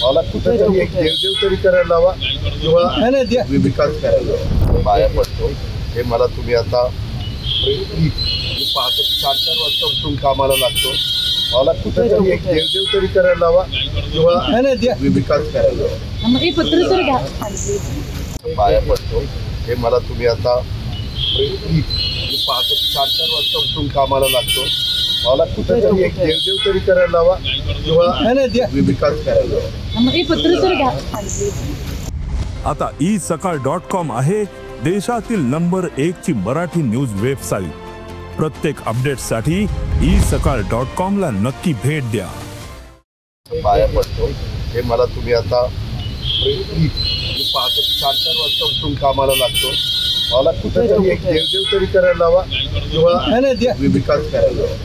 मला कुठेतरी एक देवदेव तरी करायला लावा किंवा विकास करायला लावा. पाया पडतो हे मला तुम्ही आता पहाटे 4-4 वाजता उठून कामाला लागतो. मला कुठेतरी एक देवदेव तरी करायला लावा किंवा विकास करायला लावा. पाया पडतो हे मला तुम्ही आता पहाटे 4-4 वाजता उठून कामाला लागतो. मला कुठेतरी एक देवदेव तरी करायला लावा किंवा विकास करायला लावा. आता isakal.com आहे देशातील नंबर 1 ची मराठी न्यूज वेबसाईट. प्रत्येक अपडेटसाठी isakal.com ला नक्की भेट द्या. पाया पडतो हे मला तुम्ही आता पहाटे 4-4 वाजता उठून कामाला लागतो. मला कुठेतरी एक देवदेव तरी करायला लावा किंवा विकास करायला लावा.